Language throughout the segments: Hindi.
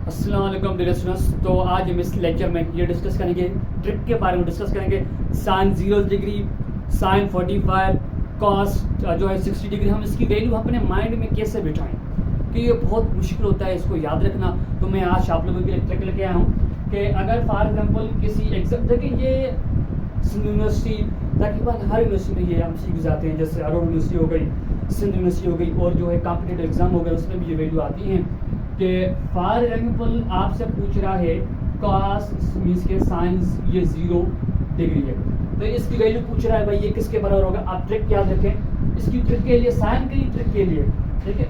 अस्सलाम वालेकुम डियर स्टूडेंट्स। तो आज हम इस लेक्चर में ये डिस्कस करेंगे, ट्रिक के बारे में डिस्कस करेंगे। साइन 0 डिग्री, साइन 45, कॉस जो है 60 डिग्री, हम इसकी वैल्यू अपने माइंड में कैसे बिठाएं कि ये बहुत मुश्किल होता है इसको याद रखना। तो मैं आज आप लोगों के लिए ट्रिक लेके आया हूँ कि अगर फॉर एग्जाम्पल किसी एग्जाम, देखिए ये यूनिवर्सिटी तकरीबन हर यूनिवर्सिटी में ये हम सीख जाते हैं, जैसे अरोड़ा यूनिवर्सिटी हो गई, सिंध यूनिवर्सिटी हो गई, और जो है कॉम्पिटेटिव एग्जाम हो गए उसमें भी ये वैल्यू आती हैं कि फॉर एग्जाम्पल आपसे पूछ रहा है कॉस मीन्स के साइंस ये 0 डिग्री है, तो इसकी वैल्यू पूछ रहा है भाई ये किसके बराबर होगा। आप ट्रिक याद रखें इसकी ट्रिक के लिए, साइन की ट्रिक के लिए, ठीक है,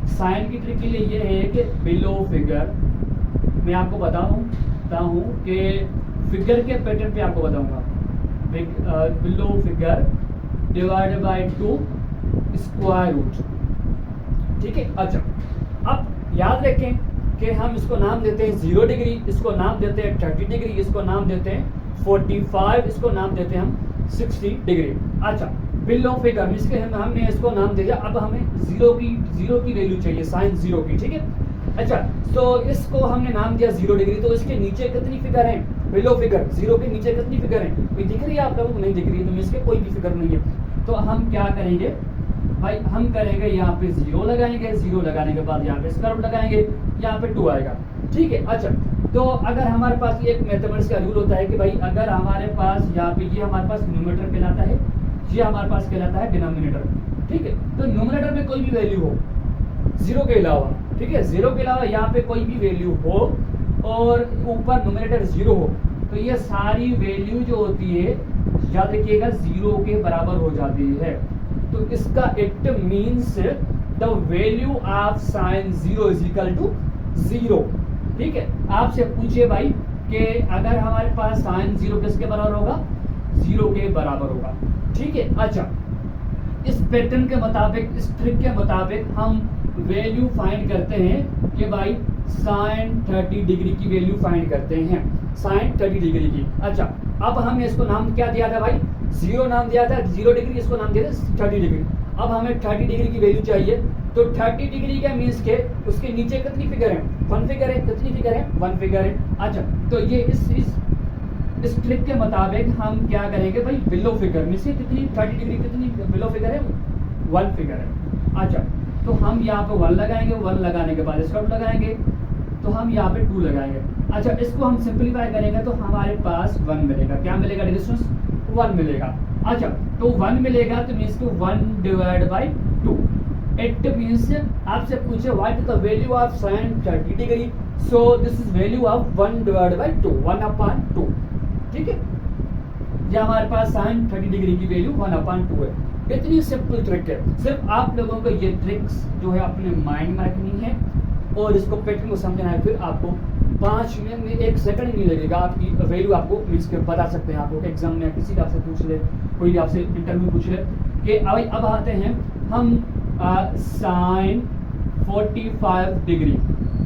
साइन की ट्रिक के लिए ये है कि बिलो फिगर, मैं आपको बताता हूँ कि फिगर के पैटर्न पे आपको बताऊंगा, below figure divided by 2 square root, ठीक है। अच्छा, अब याद रखें कि हम इसको नाम देते हैं 0 डिग्री, इसको नाम देते हैं 30 डिग्री, इसको नाम देते हैं 45, इसको नाम देते हैं हम 60 डिग्री। अच्छा, बिलो फिगर मीन्स के हमने इसको नाम दे दिया। अब हमें 0 की वैल्यू चाहिए, साइन 0 की, ठीक है। अच्छा, तो इसको हमने नाम दिया 0 डिग्री, तो इसके नीचे कितनी फिगर हैं, बिलो फिगर 0 के नीचे कितनी फिगर हैं, कोई दिख रही है आप लोगों को? नहीं दिख रही है, तो मीन्स के कोई भी फिगर नहीं है। तो हम क्या करेंगे भाई, हम करेंगे यहाँ पे 0 लगाएंगे, 0 लगाने के बाद यहाँ पे स्क्वायर लगाएंगे, यहाँ पे 2 आएगा, ठीक है। अच्छा, तो अगर हमारे पास ये एक मैथमेटिक्स का रूल होता है कि भाई अगर हमारे पास यहाँ पे ये हमारे पास न्यूमरेटर कहलाता है, ये हमारे पास कहलाता है डिनोमिनेटर, ठीक है। तो न्यूमरेटर में कोई भी वैल्यू हो 0 के अलावा, ठीक है, 0 के अलावा यहाँ पे कोई भी वैल्यू हो और ऊपर न्यूमरेटर 0 हो, तो ये सारी वैल्यू जो होती है याद रखिएगा 0 के बराबर हो जाती है। तो इसका it means the value of sine 0 is equal to 0, ठीक है। आपसे पूछिए भाई कि अगर हमारे पास साइन 0 किसके बराबर होगा, 0 के बराबर होगा, ठीक है। अच्छा, इस पैटर्न के मुताबिक, इस ट्रिक के मुताबिक हम वैल्यू फाइंड करते हैं कि भाई साइन 30 डिग्री की वैल्यू फाइंड करते हैं, साइन 30 डिग्री की। अच्छा, अब हमने इसको नाम क्या दिया था भाई, 0 नाम दिया था, 0 डिग्री, इसको नाम दिया था 30 डिग्री। अब हमें 30 डिग्री की वैल्यू चाहिए, तो 30 डिग्री का मीन्स के उसके नीचे कितनी फिगर है, 1 फिगर है, कितनी फिगर है, 1 फिगर है। अच्छा, तो ये इस ट्रिक के मुताबिक हम क्या करेंगे भाई, बिलो फिगर मीन्स कितनी 30 डिग्री कितनी बिलो फिगर है, 1 फिगर है। अच्छा, तो हम यहाँ पे 1 लगाएंगे, 1 लगाने के बाद इसका लगाएंगे, तो हम यहाँ पे 2 लगाएंगे। अच्छा, इसको हम सिंपलीफाई करेंगे तो हमारे पास 1 मिलेगा, क्या मिलेगा डिस्टेंस, 1 मिलेगा। अच्छा, तो 1 मिलेगा तो means to 1 divide by 2, it means आपसे पूछे what is the value of sine 30 degree, so this is value of 1 divide by 2, 1/2, ठीक है। ये हमारे पास साइन 30 डिग्री की वैल्यू 1/2 है। इतनी सिंपल ट्रिक है, सिर्फ आप लोगों को ये ट्रिक्स जो है अपने माइंड में रखनी है और इसको पैटर्न को समझना है, फिर आपको 5 मिनट में 1 सेकंड नहीं लगेगा, आपकी वैल्यू आपको मीन्स के बता सकते हैं। आपको एग्जाम में किसी भी आपसे पूछ ले, कोई भी आपसे इंटरव्यू पूछ ले कि अब आते हैं हम साइन 45 डिग्री।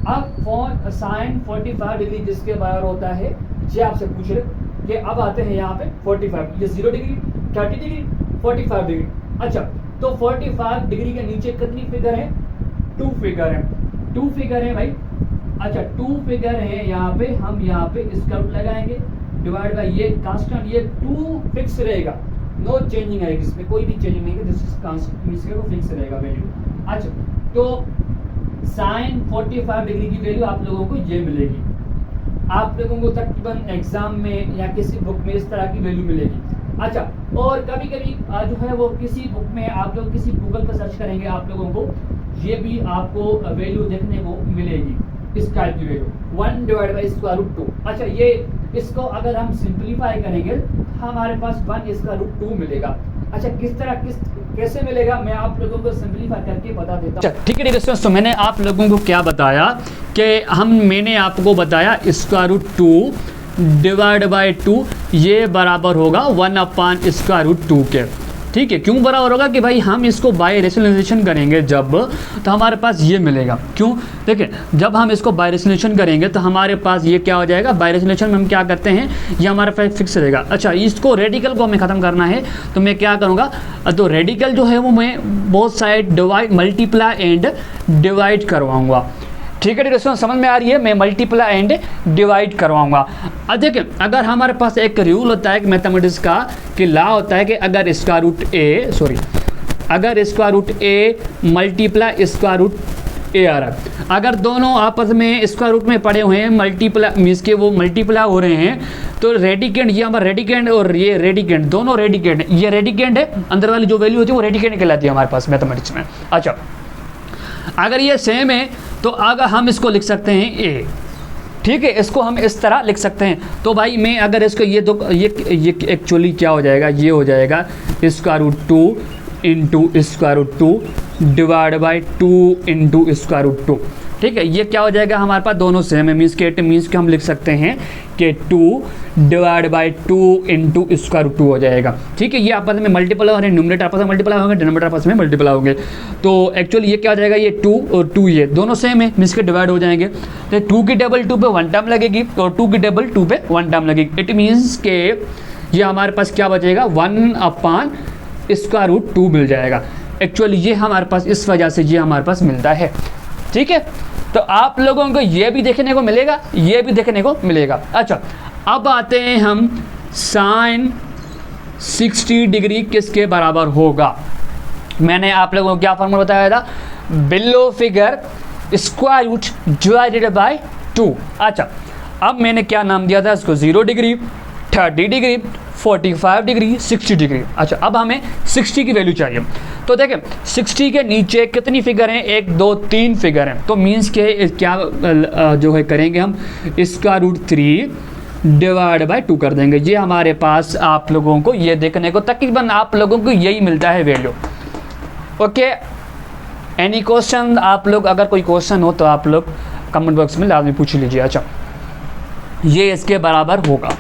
अब साइन 45 डिग्री जिसके बराबर होता है, ये आपसे पूछ ले कि अब आते हैं यहाँ पे 45, ये 0 डिग्री, 30 डिग्री, 45 डिग्री। अच्छा, तो 45 डिग्री के नीचे कितनी फिगर है, 2 फिगर है, 2 फिगर है भाई। अच्छा, 2 फिगर है यहाँ पे, हम यहाँ पे इसका रूट लगाएंगे, डिवाइड बाय ये कांस्टेंट, ये 2 फिक्स रहेगा, नो चेंजिंग है, इसमें कोई भी चेंजिंग नहीं है, दिस इज कांस्टेंट मींस के वो फिक्स रहेगा वैल्यू। अच्छा, तो साइन 45 डिग्री की वैल्यू आप लोगों को ये मिलेगी, आप लोगों को तकरीबन एग्जाम में या किसी बुक में इस तरह की वैल्यू मिलेगी। अच्छा, और कभी कभी जो है वो किसी बुक में आप लोग किसी गूगल पर सर्च करेंगे, आप लोगों को ये भी आपको वैल्यू देखने को मिलेगी, इस टाइप की value 1 divide by square root 2। अच्छा, ये इसको अगर हम सिंपलीफाई करेंगे हमारे पास 1 स्क्वायर रूट 2 मिलेगा। अच्छा, किस तरह कैसे मिलेगा मैं आप लोगों को सिंपलीफाई करके बता देता हूँ। अच्छा, ठीक है दोस्तों, तो मैंने आप लोगों को क्या बताया कि मैंने आपको बताया स्क्वायर रूट 2 डिवाइड बाई 2 ये बराबर होगा 1/√2 के, ठीक है। क्यों बराबर होगा कि भाई हम इसको बाय रेशनलाइजेशन करेंगे जब, तो हमारे पास ये मिलेगा। क्यों, देखिए जब हम इसको बाय रेशनलाइजेशन करेंगे तो हमारे पास ये क्या हो जाएगा, बाय रेशनलाइजेशन में हम क्या करते हैं, ये हमारे पास फिक्स रहेगा। अच्छा, इसको रेडिकल को हमें ख़त्म करना है तो मैं क्या करूँगा, तो रेडिकल जो है वो मैं both side divide, multiply and divide करवाऊँगा। ठीक है दोस्तों, समझ में आ रही है। मैं मल्टीप्लाई एंड डिवाइड करवाऊंगा। अब देखिए, अगर हमारे पास एक रूल होता है मैथमेटिक्स का कि लॉ होता है कि अगर square root A multiply square root ए आ रहा है, अगर दोनों आपस में स्क्वायर रूट में पड़े हुए हैं, मल्टीप्लाई मीन्स के वो मल्टीप्लाई हो रहे हैं, तो रेडिकेंड, ये हमारा रेडिकेंड और ये रेडिकेंड, दोनों रेडिकेंड, ये रेडिकेंड है, अंदर वाली जो वैल्यू होती है वो रेडिकेंड कहलाती है हमारे पास मैथमेटिक्स में। अच्छा, अगर ये सेम है तो अगर हम इसको लिख सकते हैं ए, ठीक है, इसको हम इस तरह लिख सकते हैं। तो भाई मैं अगर इसको ये एक्चुअली क्या हो जाएगा, ये हो जाएगा square root 2 into square root 2 divide by 2 into square root 2, ठीक है। ये क्या हो जाएगा हमारे पास, दोनों सेम है, मीन्स के हम लिख सकते हैं कि 2 divide by 2 into square root 2 हो जाएगा, ठीक है। ये आपस में मल्टीप्लाई हो रहे हैं, न्यूमरेटर आपस में मल्टीप्लाई होंगे, डिनोमिनेटर आपस में मल्टीप्लाई होंगे। तो एक्चुअली ये क्या हो जाएगा, ये 2 और 2 ये दोनों सेम है, मीन्स के डिवाइड हो जाएंगे। तो 2 की टेबल 2 पे 1 टर्म लगेगी और 2 की टेबल 2 पे 1 टर्म लगेगी। इट मीन्स के ये हमारे पास क्या बचेगा, 1 अपान स्क्वायर रूट 2 मिल जाएगा। एक्चुअली ये हमारे पास इस वजह से ये हमारे पास मिलता है, ठीक है। तो आप लोगों को ये भी देखने को मिलेगा, ये भी देखने को मिलेगा। अच्छा, अब आते हैं हम साइन 60 डिग्री किसके बराबर होगा। मैंने आप लोगों को क्या फॉर्मूला बताया था, below figure square root divided by 2। अच्छा, अब मैंने क्या नाम दिया था इसको, 0 डिग्री, 30 डिग्री, 45 डिग्री, 60 डिग्री। अच्छा, अब हमें 60 की वैल्यू चाहिए। तो देखें 60 के नीचे कितनी फिगर हैं, 1 2 3 फिगर हैं। तो मीन्स के क्या जो है करेंगे हम, स्क्वायर रूट 3 डिवाइड बाय 2 कर देंगे। ये हमारे पास आप लोगों को ये देखने को तकरीबन आप लोगों को यही मिलता है वैल्यू। ओके, एनी क्वेश्चन, आप लोग अगर कोई क्वेश्चन हो तो आप लोग कमेंट बॉक्स में लाजमी पूछ लीजिए। अच्छा, ये इसके बराबर होगा,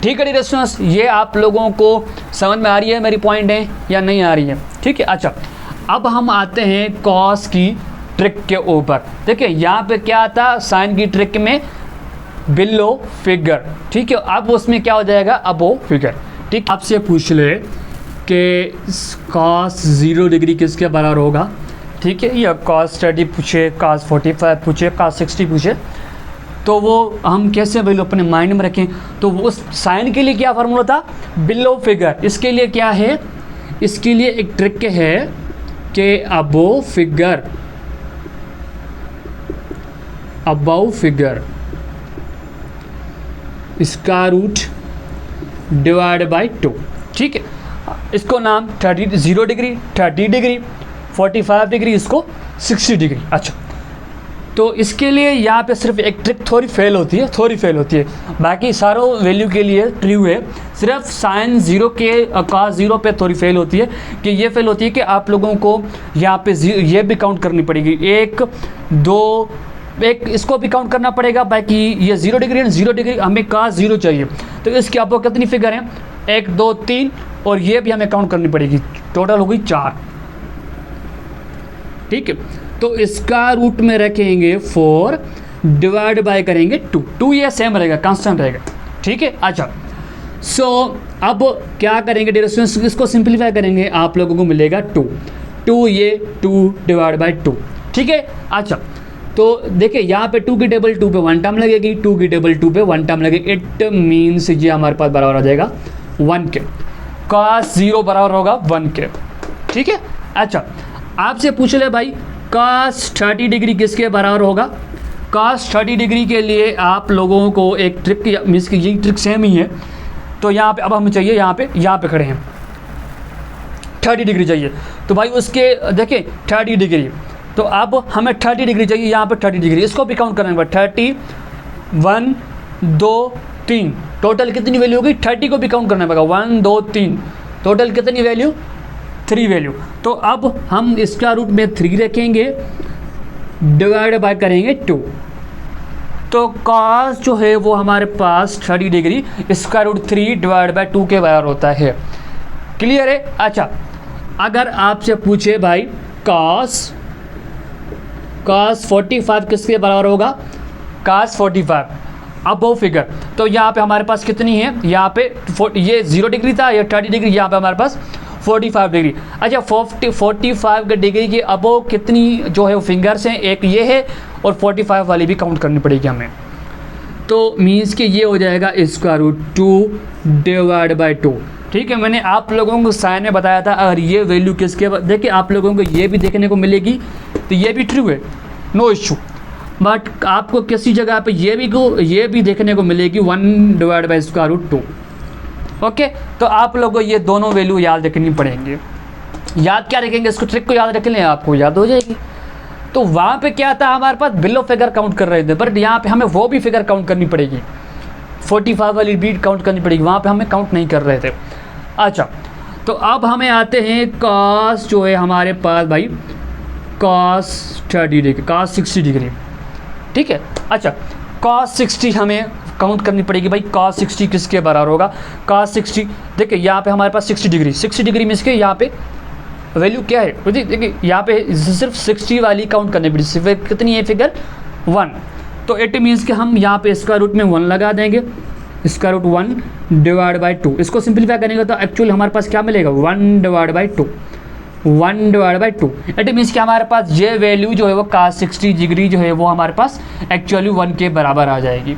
ठीक है स्टूडेंट्स। ये आप लोगों को समझ में आ रही है मेरी पॉइंट है या नहीं आ रही है, ठीक है। अच्छा, अब हम आते हैं कॉस की ट्रिक के ऊपर। देखिए यहाँ पे क्या आता, साइन की ट्रिक में बिलो फिगर, ठीक है। अब उसमें क्या हो जाएगा, अबो फिगर, ठीक। आपसे पूछ ले कि कॉस 0 डिग्री किसके बराबर होगा, ठीक है, या कॉस 30 पूछे, कॉस 45 पूछे, कॉस 60 पूछे, तो वो हम कैसे वैल्यू अपने माइंड में रखें। तो वो साइन के लिए क्या फार्मूला था, बिलो फिगर। इसके लिए क्या है, इसके लिए एक ट्रिक है कि above figure square root divide by 2, ठीक है। इसको नाम 0 डिग्री, 30 डिग्री, 45 डिग्री, इसको 60 डिग्री। अच्छा, तो इसके लिए यहाँ पे सिर्फ एक ट्रिक थोड़ी फेल होती है, बाकी सारों वैल्यू के लिए ट्रू है। सिर्फ साइन 0 के कॉस 0 पे थोड़ी फेल होती है कि ये फेल होती है कि आप लोगों को यहाँ पे ये भी काउंट करनी पड़ेगी, 1 2 1 इसको भी काउंट करना पड़ेगा। बाकी ये 0 डिग्री एंड 0 डिग्री हमें कॉस 0 चाहिए, तो इसके आपको कितनी फिगर हैं, 1 2 3, और ये भी हमें काउंट करनी पड़ेगी, टोटल हो गई 4, ठीक है। तो इसका रूट में रखेंगे 4 डिवाइड बाय करेंगे 2 ये सेम रहेगा, कांस्टेंट रहेगा, ठीक है। अच्छा, सो अब क्या करेंगे डियर स्टूडेंट्स, इसको सिंपलीफाई करेंगे, आप लोगों को मिलेगा 2 ये 2 डिवाइड बाय 2, ठीक है। अच्छा, तो देखिए यहाँ पे 2 की टेबल 2 पे 1 टर्म लगेगी, 2 की टेबल 2 पे 1 टर्म लगेगी। इट मीन्स ये हमारे पास बराबर हो जाएगा 1 के, कॉस 0 बराबर होगा 1 के, ठीक है। अच्छा, आपसे पूछ ले भाई कॉस 30 डिग्री किसके बराबर होगा। कॉस 30 डिग्री के लिए आप लोगों को एक ट्रिक, मीन्स की ये ट्रिक सेम ही है। तो यहाँ पे अब हमें चाहिए, यहाँ पे खड़े हैं, 30 डिग्री चाहिए। तो भाई उसके देखिए 30 डिग्री, तो अब हमें 30 डिग्री चाहिए, यहाँ पे 30 डिग्री, इसको भी काउंट करना है। 30 1 2 3, टोटल कितनी वैल्यू होगी, 30 को भी काउंट करना पड़ेगा, 1 2 3, टोटल कितनी वैल्यू, 3 वैल्यू। तो अब हम इसका रूट में 3 रखेंगे, डिवाइड बाय करेंगे 2। तो कॉस जो है वो हमारे पास 30 डिग्री इसका रूट 3 डिवाइड बाय 2 के बराबर होता है। क्लियर है। अच्छा, अगर आपसे पूछे भाई कॉस 45 किसके बराबर होगा, कॉस 45 अबव फिगर, तो यहाँ पे हमारे पास कितनी है, यहाँ पे ये 0 डिग्री था, ये 30 डिग्री, यहाँ पे हमारे पास 45 डिग्री। अच्छा, 45 डिग्री के अबव कितनी जो है फिंगर्स हैं, एक ये है और 45 वाली भी काउंट करनी पड़ेगी हमें। तो मीन्स कि ये हो जाएगा स्क्वायर रूट 2 डिवाइड बाई 2। ठीक है, मैंने आप लोगों को साइन में बताया था अगर ये वैल्यू किसके, देखिए आप लोगों को ये भी देखने को मिलेगी तो ये भी ट्रू है, नो इशू, बट आपको किसी जगह पे ये भी देखने को मिलेगी 1 divide by square root 2। Okay, तो आप लोगों को ये दोनों वैल्यू याद रखनी पड़ेंगे। याद क्या रखेंगे, इसको ट्रिक को याद रख लें, आपको याद हो जाएगी। तो वहाँ पे क्या था, हमारे पास बिलो फिगर काउंट कर रहे थे, बट यहाँ पे हमें वो भी फिगर काउंट करनी पड़ेगी, 45 वाली बीट काउंट करनी पड़ेगी, वहाँ पे हमें काउंट नहीं कर रहे थे। अच्छा, तो अब हमें आते हैं कॉस जो है हमारे पास भाई कॉस 30 डिग्री, कॉस 60 डिग्री। ठीक है, अच्छा कॉस 60 हमें काउंट करनी पड़ेगी भाई। कॉस 60 किसके बराबर होगा, कॉस 60, देखिए यहाँ पे हमारे पास 60 डिग्री मीन्स के यहाँ पे वैल्यू क्या है, देखिए यहाँ पे सिर्फ 60 वाली काउंट करनी पड़ेगी, सिर्फ कितनी है फिगर 1। तो इट मीन्स कि हम यहाँ पे स्क्वायर रूट में 1 लगा देंगे, स्क्वायर रूट 1 डिवाइड बाई 2। इसको सिंपलीफाई करेंगे तो एक्चुअली हमारे पास क्या मिलेगा, 1 divide by 2, 1 divide by 2। It means कि हमारे पास ये वैल्यू जो है वो cos 60 डिग्री जो है वो हमारे पास एक्चुअली 1 के बराबर आ जाएगी।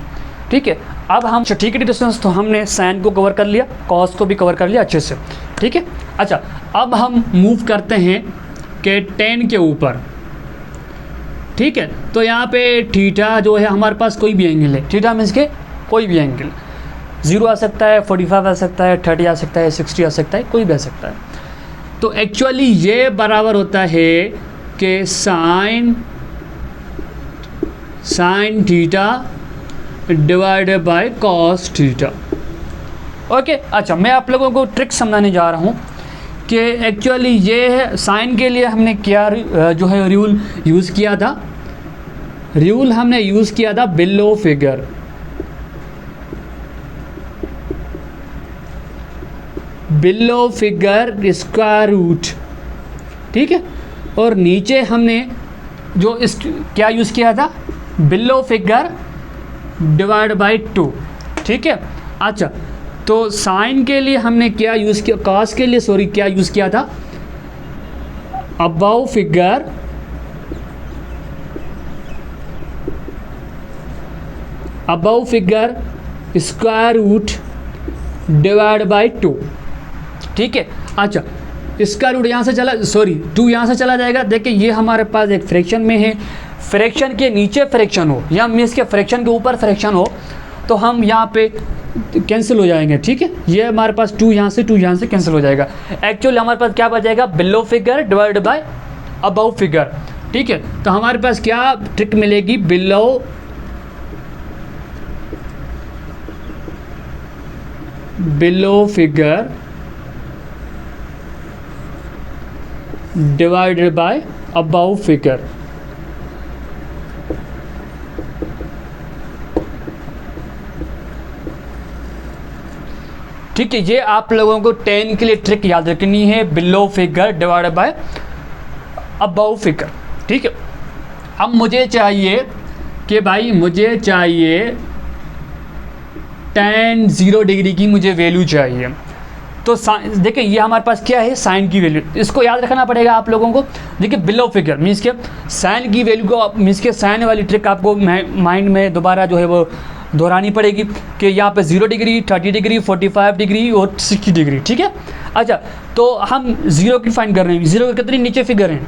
ठीक है, अब हम ठीक है डिस्टेंस, तो हमने साइन को कवर कर लिया, कॉस को भी कवर कर लिया अच्छे से। ठीक है, अच्छा अब हम मूव करते हैं कि tan के ऊपर। ठीक है, तो यहाँ पे थीटा जो है हमारे पास कोई भी एंगल है, थीटा मीन्स के कोई भी एंगल, 0 आ सकता है, 45 आ सकता है, 30 आ सकता है, 60 आ सकता है, कोई भी आ सकता है। तो एक्चुअली ये बराबर होता है कि sine theta divided by cos theta. Okay, अच्छा मैं आप लोगों को ट्रिक समझाने जा रहा हूँ कि एक्चुअली ये है साइन के लिए हमने क्या जो है रूल यूज़ किया था, रूल हमने यूज़ किया था below figure. Below figure square root. ठीक है, और नीचे हमने जो इस क्या यूज़ किया था, बिलो फिगर डिवाइड बाई 2। ठीक है, अच्छा तो साइन के लिए हमने क्या यूज़ किया, कॉस के लिए सॉरी क्या यूज़ किया था, above figure square root divide by 2। ठीक है, अच्छा इसका रूट यहाँ से चला, सॉरी 2 यहाँ से चला जाएगा। देखिए ये हमारे पास एक फ्रैक्शन में है, फ्रैक्शन के नीचे फ्रैक्शन हो या मीन्स के फ्रैक्शन के ऊपर फ्रैक्शन हो तो हम यहाँ पे कैंसिल हो जाएंगे। ठीक है, ये हमारे पास 2 यहाँ से कैंसिल हो जाएगा। एक्चुअली हमारे पास क्या बच जाएगा, below figure divide by above figure. ठीक है, तो हमारे पास क्या ट्रिक मिलेगी, below figure divided bye above figure. ठीक है, ये आप लोगों को 10 के लिए ट्रिक याद रखनी है, below figure divided bye above figure. ठीक है, अब मुझे चाहिए कि भाई मुझे चाहिए tan 0 डिग्री की मुझे वैल्यू चाहिए। तो देखिए ये हमारे पास क्या है, साइन की वैल्यू, इसको याद रखना पड़ेगा आप लोगों को। देखिए बिलो फिगर मीन्स के साइन की वैल्यू को मीन्स के साइन वाली ट्रिक आपको माइंड में दोबारा जो है वो दोहरानी पड़ेगी कि यहाँ पे 0 डिग्री, 30 डिग्री, 45 डिग्री और 60 डिग्री। ठीक है, अच्छा तो हम 0 की फाइंड कर रहे हैं, 0 के कितनी नीचे फिगर हैं,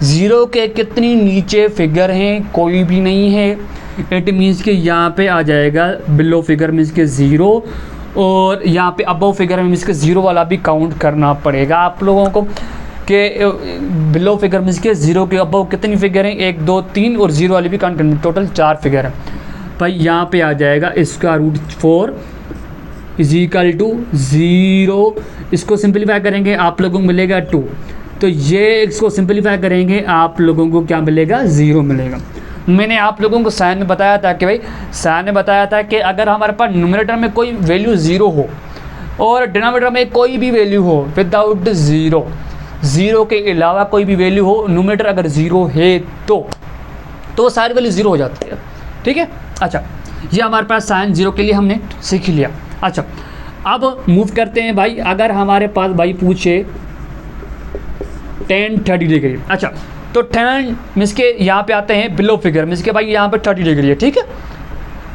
0 के कितनी नीचे फिगर हैं, कोई भी नहीं है। इट मीन्स कि यहाँ पे आ जाएगा बिलो फिगर मीन्स के 0 और यहाँ पे अबव फिगर मीन्स के 0 वाला भी काउंट करना पड़ेगा आप लोगों को कि बिलो फिगर मीन्स के 0 के अबव कितनी फिगर हैं, 1 2 3 और 0 वाली भी काउंट करनी, टोटल 4 फिगर है भाई। यहाँ पे आ जाएगा square root 4 is equal to 0। इसको सिंपलीफाई करेंगे आप लोगों को मिलेगा 2, तो ये इसको सिंपलीफाई करेंगे आप लोगों को क्या मिलेगा, 0 मिलेगा। मैंने आप लोगों को साइन में बताया था कि भाई साइन में बताया था कि अगर हमारे पास न्यूमरेटर में कोई वैल्यू 0 हो और डिनोमिनेटर में कोई भी वैल्यू हो विदाउट 0 के अलावा कोई भी वैल्यू हो, न्यूमरेटर अगर 0 है तो सारी वैल्यू 0 हो जाती है। ठीक है, अच्छा ये हमारे पास साइन 0 के लिए हमने सीख लिया। अच्छा अब मूव करते हैं भाई, अगर हमारे पास भाई पूछे tan 30 डिग्री, अच्छा तो tan मीन्स के यहाँ पे आते हैं बिलो फिगर, मीन्स के भाई यहाँ पे 30 डिग्री है, ठीक है।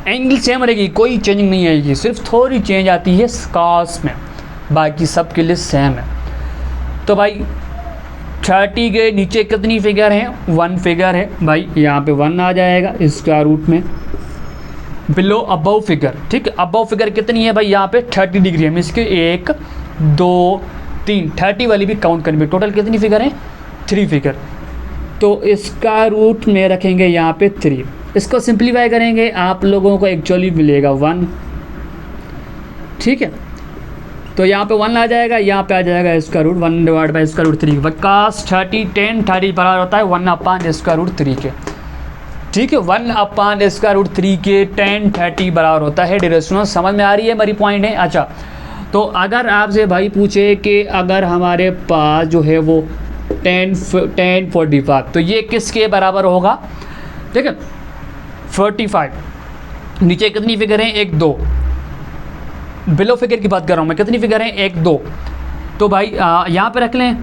एंगल सेम रहेगी, कोई चेंजिंग नहीं आएगी, सिर्फ थोड़ी चेंज आती है कॉस में, बाकी सब के लिए सेम है। तो भाई 30 के नीचे कितनी फिगर हैं, 1 फिगर है भाई, यहाँ पे 1 आ जाएगा इसका रूट में। बिलो अबव फिगर, ठीक है, अबव फिगर कितनी है भाई, यहाँ पे 30 डिग्री है, मीन्स के 1 2 3 30 वाली भी काउंट करनी, टोटल कितनी फिगर है, 3 फिगर। तो इसका रूट में रखेंगे यहाँ पे 3, इसको सिंप्लीफाई करेंगे आप लोगों को एक्चुअली मिलेगा 1, ठीक है। तो यहाँ पे 1 आ जाएगा, यहाँ पे आ जाएगा इसका रूट 1 डिवाइड बाई इसका रूट 3, cos 30 tan 30 बराबर होता है 1 अपान इसका रूट 3 के, ठीक है। 1 अपान इसका रूट 3 के tan 30 बराबर होता है डायरेक्शनल। समझ में आ रही है हमारी पॉइंट है। अच्छा, तो अगर आपसे भाई पूछे कि अगर हमारे पास जो है वो tan 45, तो ये किसके बराबर होगा, ठीक है 45। नीचे कितनी फिगर है, 1 2, बिलो फिगर की बात कर रहा हूँ मैं, कितनी फिगर है, 1 2। तो भाई यहाँ पे रख लें,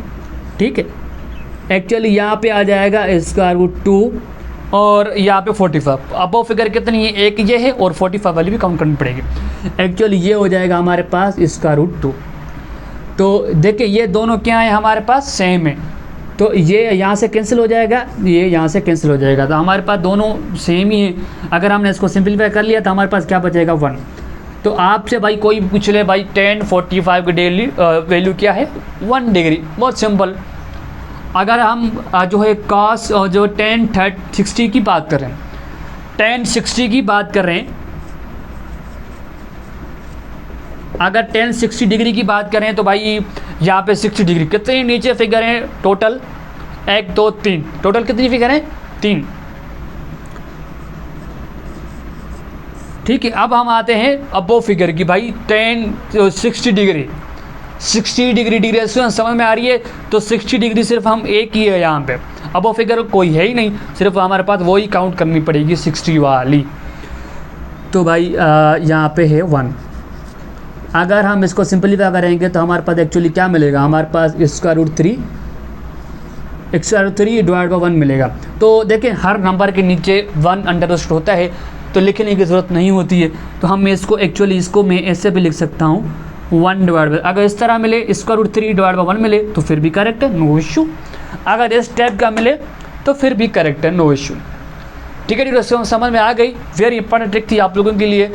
ठीक है। एक्चुअली यहाँ पे आ जाएगा इसका रूट 2 और यहाँ पे 45। अबव फिगर कितनी है, एक ये है और 45 वाली भी काउंट करनी पड़ेगी। एक्चुअली ये हो जाएगा हमारे पास इसका रूट 2। तो देखिए ये दोनों क्या है हमारे पास, सेम है, तो ये यहाँ से कैंसिल हो जाएगा, ये यहाँ से कैंसिल हो जाएगा, तो हमारे पास दोनों सेम ही है। अगर हमने इसको सिंपलीफाई कर लिया तो हमारे पास क्या बचेगा, 1। तो आपसे भाई कोई पूछ ले भाई tan 45 की डेली वैल्यू क्या है, 1 डिग्री, बहुत सिंपल। अगर हम जो है cos जो tan 60 की बात कर रहे हैं, tan 60 की बात कर रहे हैं, अगर tan 60 डिग्री की बात करें तो भाई यहाँ पे 60 डिग्री कितनी नीचे फिगर है, टोटल 1 2 3, टोटल कितनी फिगर है, 3, ठीक है। अब हम आते हैं अबव फिगर की, भाई tan 60 डिग्री, 60 डिग्री डिग्रेशन समझ में आ रही है। तो 60 डिग्री सिर्फ हम एक ही है यहाँ पे, अबव फिगर कोई है ही नहीं, सिर्फ हमारे पास वही काउंट करनी पड़ेगी 60 वाली। तो भाई यहाँ पे है 1। अगर हम इसको सिंपलीफाई करेंगे तो हमारे पास एक्चुअली क्या मिलेगा, हमारे पास इसका रूट 3 डिवाइड बाई 1 मिलेगा। तो देखें हर नंबर के नीचे 1 अंडर रूट होता है, तो लिखने की ज़रूरत नहीं होती है। तो हम इसको एक्चुअली इसको मैं ऐसे भी लिख सकता हूँ 1 डिवाइड बाई, अगर इस तरह मिले इसका रूट 3 डिवाइड बाई 1 मिले तो फिर भी करेक्ट है, नो इशू। अगर इस टाइप का मिले तो फिर भी करेक्ट है, नो इशू, ठीक है। समझ में आ गई, वेरी इंपॉर्टेंट ट्रिक थी आप लोगों के लिए।